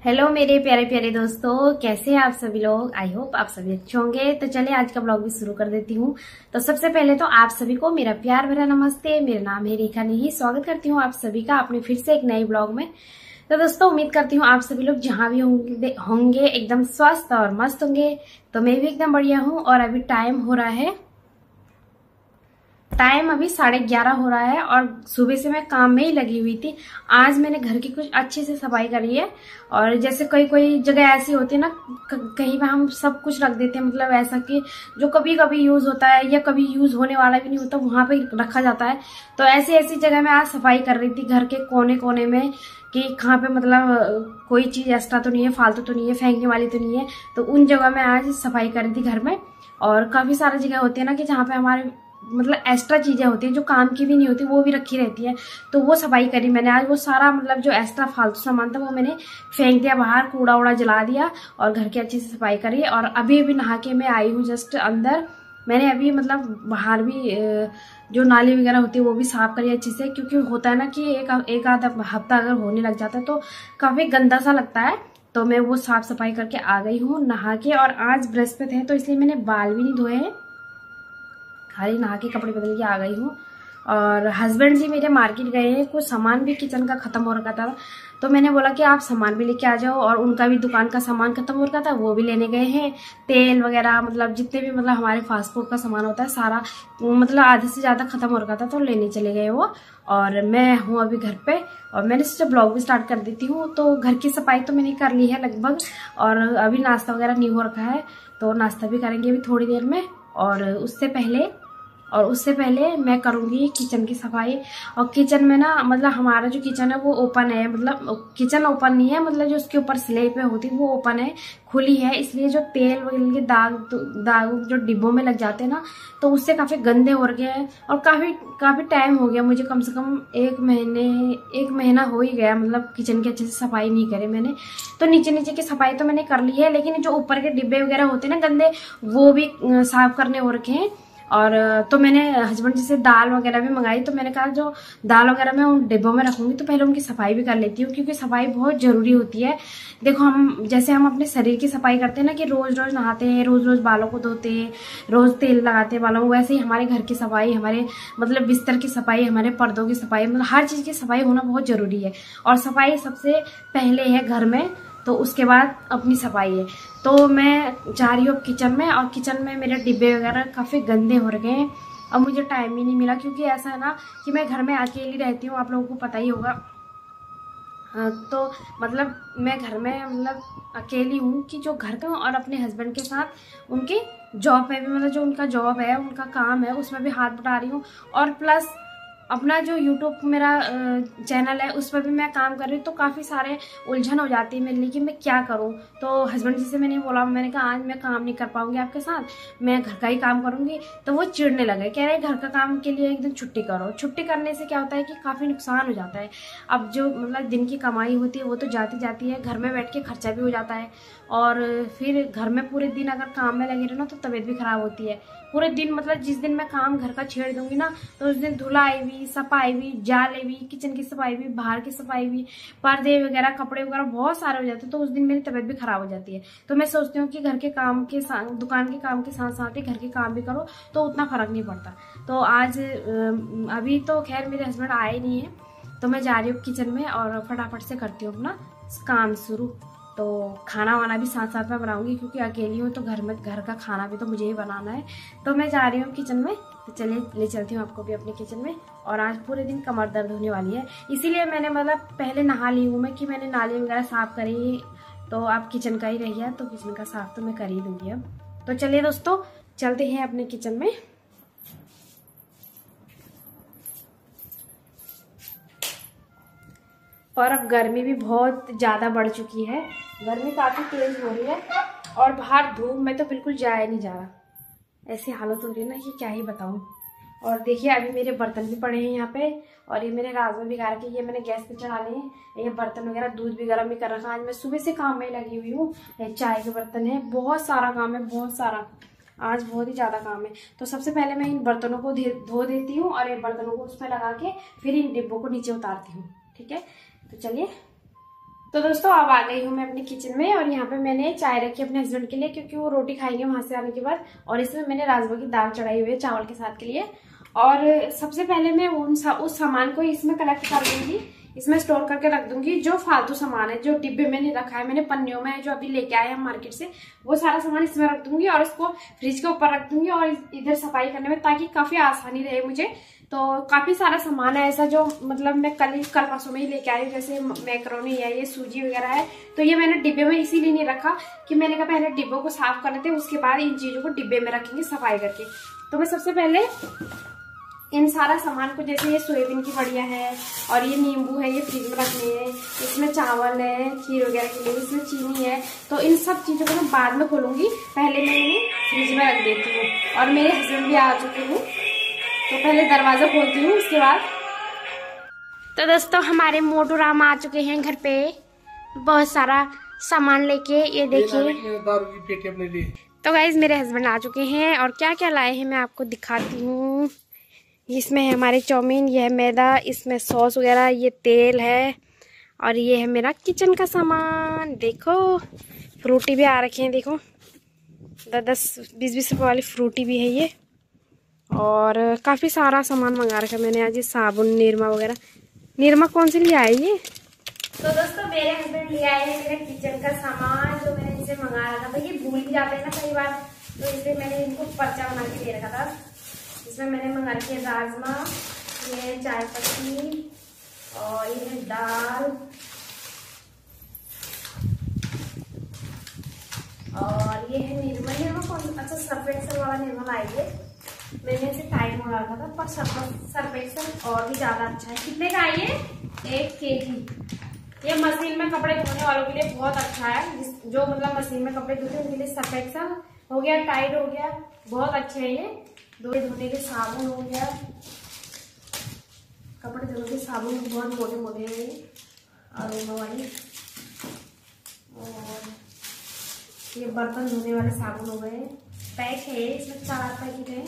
Hello मेरे प्यारे प्यारे दोस्तों, कैसे हैं आप सभी लोग। आई होप आप सभी अच्छे होंगे। तो चलिए आज का ब्लॉग भी शुरू कर देती हूँ। तो सबसे पहले तो आप सभी को मेरा प्यार भरा नमस्ते। मेरा नाम है रेखा नेही। स्वागत करती हूँ आप सभी का अपने फिर से एक नए ब्लॉग में। तो दोस्तों उम्मीद करती हूँ आप सभी लोग जहाँ भी होंगे एकदम स्वस्थ और मस्त होंगे। तो मैं भी एकदम बढ़िया हूँ। और अभी टाइम अभी 11:30 हो रहा है और सुबह से मैं काम में ही लगी हुई थी। आज मैंने घर की कुछ अच्छे से सफाई करी है। और जैसे कोई कोई जगह ऐसी होती है ना, कहीं पे हम सब कुछ रख देते हैं, मतलब ऐसा कि जो कभी कभी यूज होता है या कभी यूज होने वाला भी नहीं होता, वहां पे रखा जाता है। तो ऐसी ऐसी जगह मैं आज सफाई कर रही थी घर के कोने कोने में, कि कहाँ पे मतलब कोई चीज एक्स्ट्रा तो नहीं है, फालतू तो नहीं है, फेंकने वाली तो नहीं है। तो उन जगह में आज सफाई कर रही थी घर में। और काफी सारी जगह होती है ना कि जहाँ पे हमारे मतलब एक्स्ट्रा चीजें होती है जो काम की भी नहीं होती, वो भी रखी रहती है। तो वो सफाई करी मैंने आज। वो सारा मतलब जो एक्स्ट्रा फालतू सामान था वो मैंने फेंक दिया बाहर, कूड़ा उड़ा जला दिया और घर की अच्छी से सफाई करी। और अभी अभी नहा के मैं आई हूँ जस्ट अंदर। मैंने अभी मतलब बाहर भी जो नाली वगैरह होती है वो भी साफ करी अच्छे से, क्योंकि होता है ना कि एक आधा हफ्ता अगर होने लग जाता है तो काफी गंदा सा लगता है। तो मैं वो साफ सफाई करके आ गई हूँ नहा के। और आज बृहस्पति है तो इसलिए मैंने बाल भी नहीं धोए हैं, खाली नहा के कपड़े बदल के आ गई हूँ। और हस्बैंड जी मेरे मार्केट गए हैं, कुछ सामान भी किचन का खत्म हो रखा था। तो मैंने बोला कि आप सामान भी लेके आ जाओ। और उनका भी दुकान का सामान खत्म हो रखा था, वो भी लेने गए हैं। तेल वगैरह मतलब जितने भी मतलब हमारे फास्ट फूड का सामान होता है सारा मतलब आधे से ज्यादा खत्म हो रखा था, तो लेने चले गए वो। और मैं हूँ अभी घर पे और मैंने सोचा ब्लॉग भी स्टार्ट कर देती हूँ। तो घर की सफाई तो मैंने कर ली है लगभग। और अभी नाश्ता वगैरह नहीं हो रखा है, तो नाश्ता भी करेंगे अभी थोड़ी देर में। और उससे पहले मैं करूंगी किचन की सफाई। और किचन में ना मतलब हमारा जो किचन है वो ओपन है, मतलब किचन ओपन नहीं है, मतलब जो उसके ऊपर स्लेब होती है वो ओपन है, खुली है। इसलिए जो तेल वगैरह के दाग जो डिब्बों में लग जाते हैं ना, तो उससे काफी गंदे हो गए हैं। और काफी टाइम हो गया मुझे, कम से कम एक महीना हो ही गया मतलब किचन की अच्छे से सफाई नहीं करे मैंने। तो नीचे नीचे की सफाई तो मैंने कर ली है, लेकिन जो ऊपर के डिब्बे वगैरह होते हैं ना गंदे, वो भी साफ करने हो रखे हैं। और तो मैंने हस्बैंड जी से दाल वगैरह भी मंगाई। तो मैंने कहा जो दाल वगैरह मैं उन डिब्बों में रखूंगी तो पहले उनकी सफाई भी कर लेती हूँ, क्योंकि सफाई बहुत जरूरी होती है। देखो हम अपने शरीर की सफाई करते हैं ना, कि रोज रोज नहाते हैं, रोज रोज बालों को धोते हैं, रोज तेल लगाते हैं बालों में, वैसे ही हमारे घर की सफाई, हमारे मतलब बिस्तर की सफाई, हमारे पर्दों की सफाई, मतलब हर चीज की सफाई होना बहुत जरूरी है। और सफाई सबसे पहले है घर में, तो उसके बाद अपनी सफाई है। तो मैं जा रही हूँ किचन में, और किचन में मेरे डिब्बे वगैरह काफी गंदे हो रखे हैं। अब मुझे टाइम ही नहीं मिला, क्योंकि ऐसा है ना कि मैं घर में अकेली रहती हूँ, आप लोगों को पता ही होगा। तो मतलब मैं घर में मतलब अकेली हूँ, कि जो घर का और अपने हस्बैंड के साथ उनकी जॉब में भी, मतलब जो उनका जॉब है, उनका काम है, उसमें भी हाथ बटा रही हूँ। और प्लस अपना जो यूट्यूब मेरा चैनल है उस पर भी मैं काम कर रही हूँ। तो काफ़ी सारे उलझन हो जाती है मेरे लिए कि मैं क्या करूँ। तो हस्बैंड जी से मैंने बोला, मैंने कहा आज मैं काम नहीं कर पाऊंगी आपके साथ, मैं घर का ही काम करूंगी। तो वो चिढ़ने लगे, कह रहे घर का काम के लिए एक दिन छुट्टी करो। छुट्टी करने से क्या होता है कि काफ़ी नुकसान हो जाता है। अब जो मतलब दिन की कमाई होती है वो तो जाती जाती है, घर में बैठ के खर्चा भी हो जाता है। और फिर घर में पूरे दिन अगर काम में लगे रहो ना तो तबीयत भी खराब होती है। पूरे दिन मतलब जिस दिन मैं काम घर का छेड़ दूंगी ना, तो उस दिन धुलाई भी, सफाई भी, जाले भी, किचन की सफाई भी, बाहर की सफाई भी, पर्दे वगैरह, कपड़े वगैरह बहुत सारे हो जाते हैं। तो उस दिन मेरी तबीयत भी खराब हो जाती है। तो मैं सोचती हूँ कि घर के काम के साथ, दुकान के काम के साथ साथ ही घर के काम भी करो तो उतना फर्क नहीं पड़ता। तो आज अभी तो खैर मेरे हस्बैंड आए नहीं है, तो मैं जा रही हूँ किचन में और फटाफट से करती हूँ अपना काम शुरू। तो खाना वाना भी साथ साथ में बनाऊंगी, क्योंकि अकेली हूँ तो घर का खाना भी तो मुझे ही बनाना है। तो मैं जा रही हूँ किचन में। तो चलिए ले चलती हूँ आपको भी अपने किचन में। और आज पूरे दिन कमर दर्द होने वाली है, इसीलिए मैंने मतलब पहले नहा ली हूँ मैं, कि मैंने नाली वगैरह साफ करी। तो आप किचन का ही रह गया, तो किचन का साफ तो मैं कर ही लूंगी अब। तो चलिए दोस्तों चलते हैं अपने किचन में। और अब गर्मी भी बहुत ज़्यादा बढ़ चुकी है, गर्मी काफ़ी तेज हो रही है। और बाहर धूप में तो बिल्कुल जाया नहीं जा रहा, ऐसी हालत हो रही है ना कि क्या ही बताऊं। और देखिए अभी मेरे बर्तन भी पड़े हैं यहाँ पे, और ये मेरे राजमा भिगा के ये मैंने गैस पे चढ़ा लिए हैं। ये बर्तन वगैरह, दूध भी गर्म नहीं कर रखा। आज मैं सुबह से काम में लगी हुई हूँ। चाय के बर्तन है, बहुत सारा काम है, बहुत सारा, आज बहुत ही ज्यादा काम है। तो सबसे पहले मैं इन बर्तनों को धो देती हूँ और इन बर्तनों को उसमें लगा के फिर इन डिब्बों को नीचे उतारती हूँ। ठीक है, तो चलिए तो दोस्तों अब आ गई हूँ मैं अपने किचन में और यहाँ पे मैंने चाय रखी अपने हस्बैंड के लिए क्योंकि वो रोटी खाएंगे वहां से आने के बाद। और इसमें मैंने राजमा की दाल चढ़ाई हुई है चावल के साथ के लिए। और सबसे पहले मैं उस सामान को इसमें कलेक्ट कर दूंगी, इसमें स्टोर करके रख दूंगी। जो फालतू सामान है, जो डिब्बे मैंने रखा है, मैंने पन्नियों में जो अभी लेके आए हैं मार्केट से, वो सारा सामान इसमें रख दूंगी और इसको फ्रिज के ऊपर रख दूंगी और इधर सफाई करने में, ताकि काफी आसानी रहे मुझे। तो काफी सारा सामान है ऐसा जो मतलब मैं कल परसों में ही लेके आई हूँ, जैसे मैक्रोनी है, ये सूजी वगैरह है। तो ये मैंने डिब्बे में इसीलिए नहीं रखा कि मैंने कहा पहले डिब्बों को साफ कर लेते हैं, उसके बाद इन चीजों को डिब्बे में रखेंगे सफाई करके। तो मैं सबसे पहले इन सारा सामान को, जैसे ये सोयाबीन की बड़िया है और ये नींबू है, ये फ्रिज में रखनी है, इसमें चावल है खीर वगैरह के लिए, इसमें चीनी है, तो इन सब चीजों को मैं बाद में खोलूंगी, पहले मैं इन्हें फ्रिज में रख देती हूँ। और मेरे हस्बैंड भी आ चुके हैं, तो पहले दरवाजा खोलती हूँ उसके बाद। तो दोस्तों हमारे मोटू राम आ चुके हैं घर पे बहुत सारा सामान लेके, ये देखिए। तो गाइज मेरे हस्बैंड आ चुके हैं और क्या क्या लाए हैं मैं आपको दिखाती हूँ। इसमें है हमारे चाउमीन, ये है मैदा, इसमें सॉस वगैरह, ये तेल है और ये है मेरा किचन का सामान। देखो फ्रूटी भी आ रखी है, देखो 10-20 रुपए वाली फ्रूटी भी है ये। और काफ़ी सारा सामान मंगा रखा मैंने आज, ये साबुन, निरमा वगैरह। निरमा कौन सी ले आई ये? तो दोस्तों मेरे हस्बैंड ले आए हैं मेरे किचन का सामान जो मैंने इनसे मंगा रखा था। ये भूल भी जाते हैं ना कई बार, तो इसलिए मैंने इनको पर्चा बना के दे रखा था। इसमें मैंने मंगा रखी है राजमा, ये चाय पत्ती और ये है दाल और ये है निरमा। निरमा कौन? अच्छा सर्फ एक्सेल वाला निरमा लाई है मैंने, इसे टाइट मंगा रखा था, पर सर्फ एक्सेल और भी ज्यादा अच्छा है। कितने का है ये? 1 kg। ये मशीन में कपड़े धोने वालों के लिए बहुत अच्छा है, जो मतलब मशीन में कपड़े धोते हैं उनके लिए सर्फ एक्सेल हो गया, टाइड हो गया, बहुत अच्छे है ये। धोने के साबुन हो गया, कपड़े धोने के साबुन बहुत मोटे मोटे हैं ये अरोमा वाली। और ये बर्तन धोने वाले साबुन हो गए, पैक है इसमें 4 पैकेट है।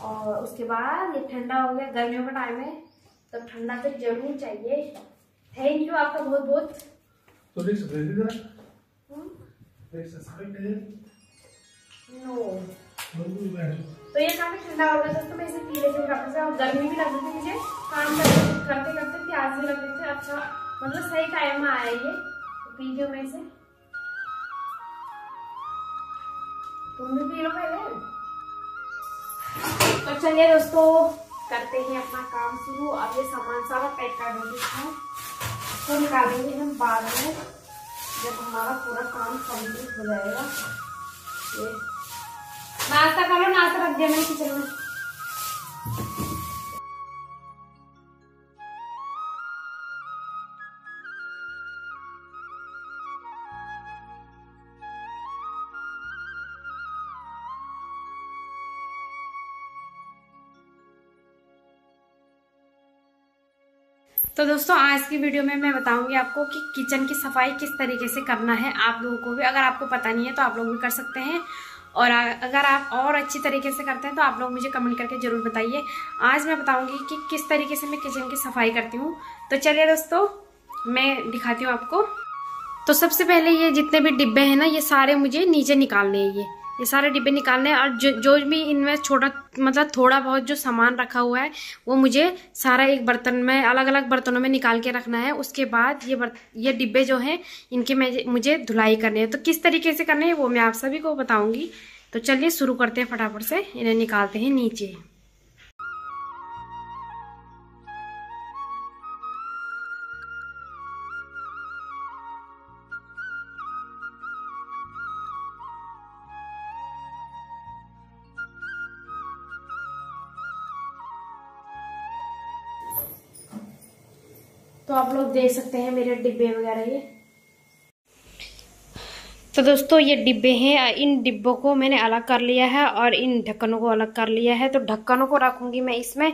और उसके बाद ये ठंडा हो गया, गर्मियों का टाइम है तो ठंडा तो जरूर चाहिए। थैंक यू आपका बहुत बहुत। तो ये काफी ठंडा हो गया दोस्तों, मैं इसे पी लेती हूँ वापस से। और गर्मी भी लग रही थी मुझे, काम करते करते प्यास भी लग रही थी। अच्छा मतलब सही टाइम में आया ये, तो पी हूँ मैं इसे। तुम भी पी लो पहले। तो चलिए दोस्तों करते हैं अपना काम शुरू। अब ये सामान सारा पैक कर देंगे, तो निकालेंगे हम बाद में जब हमारा पूरा काम कंप्लीट हो जाएगा। ये नाश्ता करो, नाश्ता रख दिया मैंने किचन में। तो दोस्तों आज की वीडियो में मैं बताऊंगी आपको कि किचन की सफाई किस तरीके से करना है। आप लोगों को भी, अगर आपको पता नहीं है तो आप लोग भी कर सकते हैं, और अगर आप और अच्छी तरीके से करते हैं तो आप लोग मुझे कमेंट करके जरूर बताइए। आज मैं बताऊंगी कि किस तरीके से मैं किचन की सफाई करती हूँ। तो चलिए दोस्तों मैं दिखाती हूँ आपको। तो सबसे पहले ये जितने भी डिब्बे हैं ना, ये सारे मुझे नीचे निकालने हैं। ये सारे डिब्बे निकालने हैं, और जो भी इनमें छोटा मतलब थोड़ा बहुत जो सामान रखा हुआ है वो मुझे सारा एक बर्तन में, अलग अलग बर्तनों में निकाल के रखना है। उसके बाद ये डिब्बे जो हैं इनके मुझे धुलाई करनी है। तो किस तरीके से करनी है वो मैं आप सभी को बताऊंगी। तो चलिए शुरू करते हैं, फटाफट से इन्हें निकालते हैं नीचे। तो आप लोग देख सकते हैं मेरे डिब्बे वगैरह ये। तो दोस्तों ये डिब्बे हैं, इन डिब्बों को मैंने अलग कर लिया है और इन ढक्कनों को अलग कर लिया है। तो ढक्कनों को रखूंगी मैं इसमें,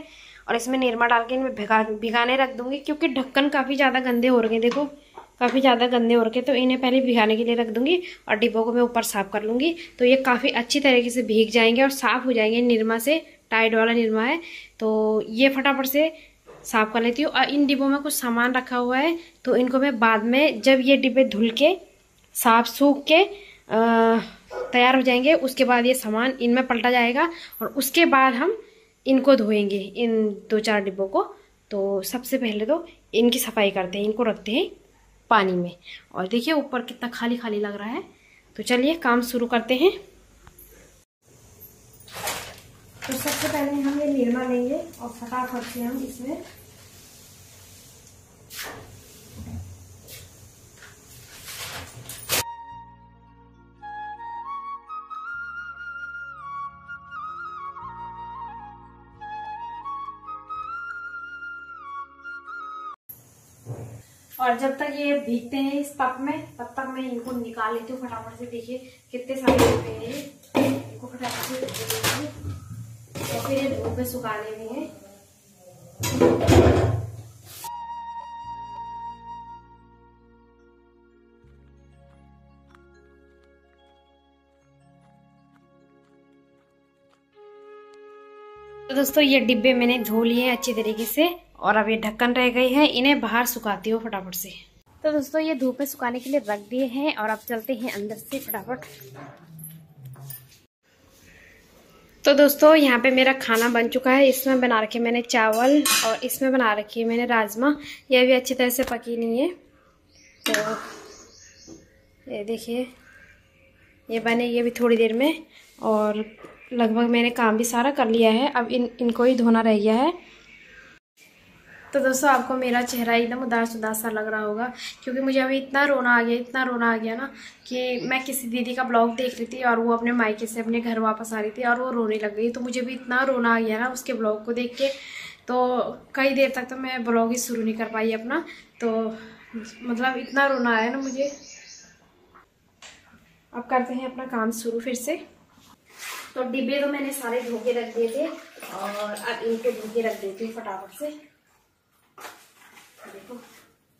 और इसमें निरमा डाल के इनमें भिगाने रख दूंगी, क्योंकि ढक्कन काफ़ी ज़्यादा गंदे हो रखे, देखो काफ़ी ज़्यादा गंदे हो रखे। तो इन्हें पहले भिगाने के लिए रख दूंगी और डिब्बों को मैं ऊपर साफ कर लूँगी। तो ये काफ़ी अच्छी तरीके से भीग जाएंगे और साफ़ हो जाएंगे निरमा से। टाइड वाला निरमा है, तो ये फटाफट से साफ कर लेती हूँ। और इन डिब्बों में कुछ सामान रखा हुआ है, तो इनको मैं बाद में जब ये डिब्बे धुल के साफ सूख के तैयार हो जाएंगे, उसके बाद ये सामान इनमें पलटा जाएगा और उसके बाद हम इनको धोएंगे, इन 2-4 डिब्बों को। तो सबसे पहले तो इनकी सफाई करते हैं, इनको रखते हैं पानी में। और देखिए ऊपर कितना खाली खाली लग रहा है। तो चलिए काम शुरू करते हैं। तो सबसे पहले हम ये निरमा लेंगे और फटाफट से हम इसमें और जब तक ये भीगते हैं इस टब में, तब तक मैं इनको निकाल लेती हूँ फटाफट से। देखिए कितने सारे होते हैं, इनको फटाफट से और फिर ये धूप में सुखाने भी हैं। तो दोस्तों ये डिब्बे मैंने धो लिए हैं अच्छी तरीके से और अब ये ढक्कन रह गए हैं, इन्हें बाहर सुखाती हूँ फटाफट से। तो दोस्तों ये धूप में सुखाने के लिए रख दिए हैं और अब चलते हैं अंदर से फटाफट। तो दोस्तों यहाँ पे मेरा खाना बन चुका है। इसमें बना रखे मैंने चावल और इसमें बना रखी है मैंने राजमा। ये भी अच्छी तरह से पकी नहीं है। तो ये देखिए ये बने ये भी थोड़ी देर में, और लगभग मैंने काम भी सारा कर लिया है। अब इनको ही धोना रह गया है। तो दोस्तों आपको मेरा चेहरा एकदम उदास उदास सा लग रहा होगा, क्योंकि मुझे अभी इतना रोना आ गया ना कि मैं किसी दीदी का ब्लॉग देख रही थी और वो अपने मायके से अपने घर वापस आ रही थी और वो रोने लग गई। तो मुझे भी इतना रोना आ गया ना उसके ब्लॉग को देख के। तो कई देर तक तो मैं ब्लॉग ही शुरू नहीं कर पाई अपना। तो मतलब इतना रोना आया ना मुझे। अब करते हैं अपना काम शुरू फिर से। तो डिब्बे तो मैंने सारे धो के रख दिए थे और अब इनको धो के रख देती हूँ फटाफट से। देखो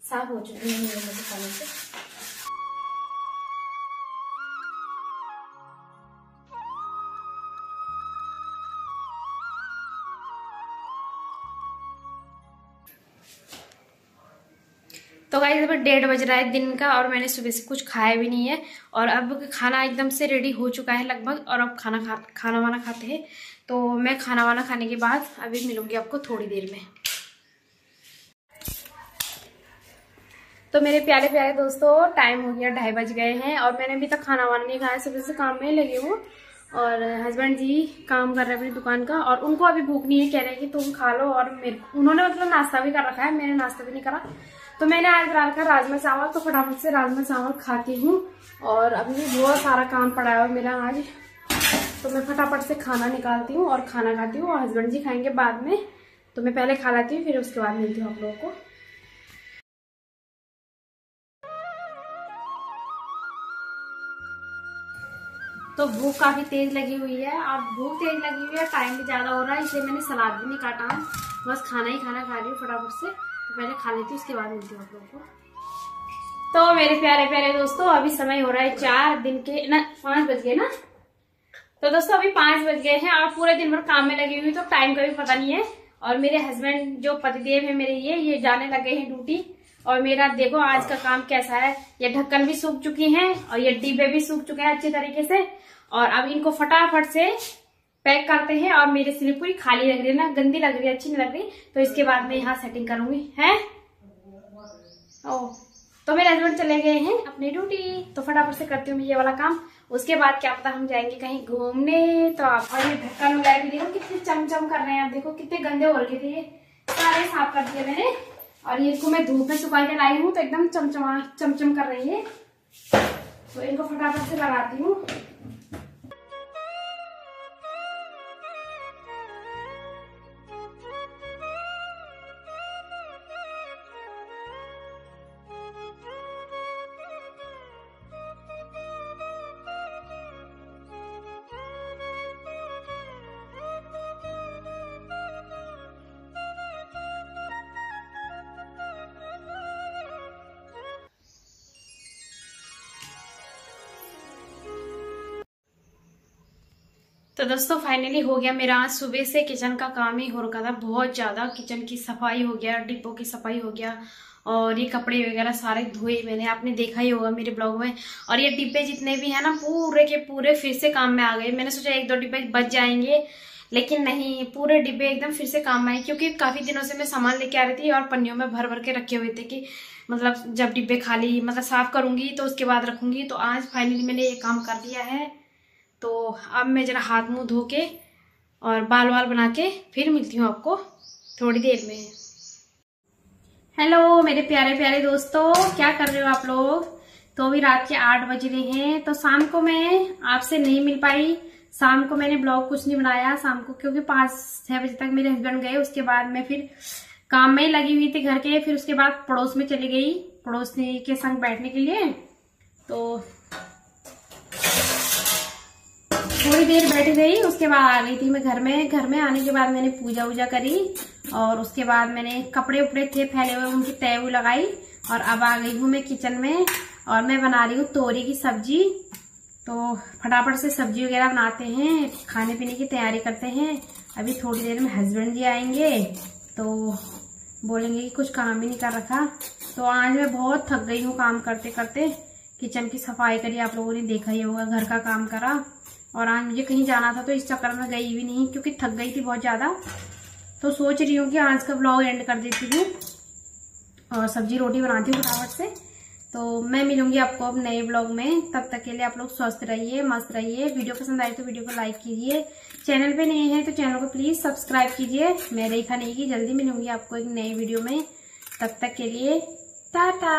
साफ हो चुके हैं मेरे में पानी से। तो गाइस अभी 1:30 बज रहा है दिन का और मैंने सुबह से कुछ खाया भी नहीं है। और अब खाना एकदम से रेडी हो चुका है लगभग, और अब खाना वाना खाते हैं। तो मैं खाना वाना खाने के बाद अभी मिलूंगी आपको थोड़ी देर में। तो मेरे प्यारे प्यारे दोस्तों टाइम हो गया 2:30 बज गए हैं और मैंने अभी तक खाना वाना नहीं खाया। सुबह से काम में लगी हूँ और हस्बैंड जी काम कर रहे हैं अपनी दुकान का, और उनको अभी भूख नहीं है। कह रहे हैं कि तुम खा लो, और उन्होंने मतलब नाश्ता भी कर रखा है, मैंने नाश्ता भी नहीं करा। तो मैंने आज बना रखा राजमा चावल, तो फटाफट से राजमा चावल खाती हूँ। और अभी भी बहुत सारा काम पड़ा है मेरा आज, तो मैं फटाफट से खाना निकालती हूँ और खाना खाती हूँ। और हस्बैंड जी खाएंगे बाद में, तो मैं पहले खा लेती हूँ, फिर उसके बाद मिलती हूँ आप लोगों को। तो भूख काफी तेज लगी हुई है, और भूख तेज लगी हुई है, टाइम भी ज्यादा हो रहा है, इसलिए मैंने सलाद भी नहीं काटा। बस खाना ही खाना खा रही हूँ फटाफट से। तो पहले खा लेती हूँ, उसके बाद मिलती हूँ आप लोगों को। तो मेरे प्यारे प्यारे दोस्तों अभी समय हो रहा है 4 दिन के ना 5 बज गए ना। तो दोस्तों अभी 5 बज गए हैं और पूरे दिन भर काम में लगी हुई, तो टाइम का भी पता नहीं है। और मेरे हस्बैंड जो पतिदेव है मेरे, ये जाने लगे हैं ड्यूटी। और मेरा देखो आज का काम कैसा है, ये ढक्कन भी सूख चुकी हैं और ये डिब्बे भी सूख चुके हैं अच्छी तरीके से। और अब इनको फटाफट से पैक करते हैं। और मेरी स्लीप पूरी खाली लग रही है ना, गंदी लग रही है, अच्छी नहीं लग रही। तो इसके बाद मैं यहाँ सेटिंग करूंगी है। तो मेरे हस्बैंड चले गए हैं अपनी ड्यूटी, तो फटाफट से करती हूँ मैं ये वाला काम। उसके बाद क्या पता हम जाएंगे कहीं घूमने। तो आप ये ढक्कन वगैरह भी देखो कितने चमचम कर रहे हैं। आप देखो कितने गंदे हो रहे थे, ये सारे साफ कर दिए मैंने। और ये इसको मैं धूप में सुखा के लाई हूँ, तो एकदम चमचम कर रही है। तो इनको फटाफट से लगाती हूँ। तो दोस्तों फाइनली हो गया मेरा आज सुबह से किचन का काम ही हो रखा था बहुत ज्यादा। किचन की सफाई हो गया, डिब्बों की सफाई हो गया और ये कपड़े वगैरह सारे धोए मैंने, आपने देखा ही होगा मेरे ब्लॉग में। और ये डिब्बे जितने भी है ना पूरे के पूरे फिर से काम में आ गए। मैंने सोचा 1-2 डिब्बे बच जाएंगे, लेकिन नहीं, पूरे डिब्बे एकदम फिर से काम में आए, क्योंकि काफी दिनों से मैं सामान लेके आ रही थी और पन्नियों में भर भर के रखे हुए थे कि मतलब जब डिब्बे खाली मतलब साफ करूंगी तो उसके बाद रखूंगी। तो आज फाइनली मैंने ये काम कर दिया है। तो अब मैं जरा हाथ मुंह धो के और बाल वाल बना के फिर मिलती हूँ आपको थोड़ी देर में। हेलो मेरे प्यारे प्यारे दोस्तों, क्या कर रहे हो आप लोग? तो अभी रात के 8 बज रहे हैं। तो शाम को मैं आपसे नहीं मिल पाई, शाम को मैंने ब्लॉग कुछ नहीं बनाया शाम को, क्योंकि 5-6 बजे तक मेरे हस्बैंड गए। उसके बाद मैं फिर काम में लगी हुई थी घर के। फिर उसके बाद पड़ोस में चली गई, पड़ोसी के संग बैठने के लिए। तो थोड़ी देर बैठ गई, उसके बाद आ गई थी मैं घर में। घर में आने के बाद मैंने पूजा वूजा करी और उसके बाद मैंने कपड़े उपड़े थे फैले हुए उनकी तय लगाई। और अब आ गई हूँ मैं किचन में और मैं बना रही हूँ तोरी की सब्जी। तो फटाफट से सब्जी वगैरह बनाते हैं, खाने पीने की तैयारी करते हैं। अभी थोड़ी देर में हस्बैंड जी आएंगे तो बोलेंगे कि कुछ काम ही नहीं कर रखा। तो आज मैं बहुत थक गई हूँ काम करते करते। किचन की सफाई करी, आप लोगों ने देखा ही होगा, घर का काम करा। और आज मुझे कहीं जाना था तो इस चक्कर में गई भी नहीं, क्योंकि थक गई थी बहुत ज्यादा। तो सोच रही हूँ कि आज का व्लॉग एंड कर देती हूँ और सब्जी रोटी बनाती हूँ फटाफट से। तो मैं मिलूंगी आपको अब नए व्लॉग में। तब तक के लिए आप लोग स्वस्थ रहिए, मस्त रहिए। वीडियो पसंद आए तो वीडियो को लाइक कीजिए, चैनल पे नए हैं तो चैनल को प्लीज सब्सक्राइब कीजिए। मैं रेखा नेगी जल्दी मिलूंगी आपको एक नए वीडियो में। तब तक के लिए टाटा।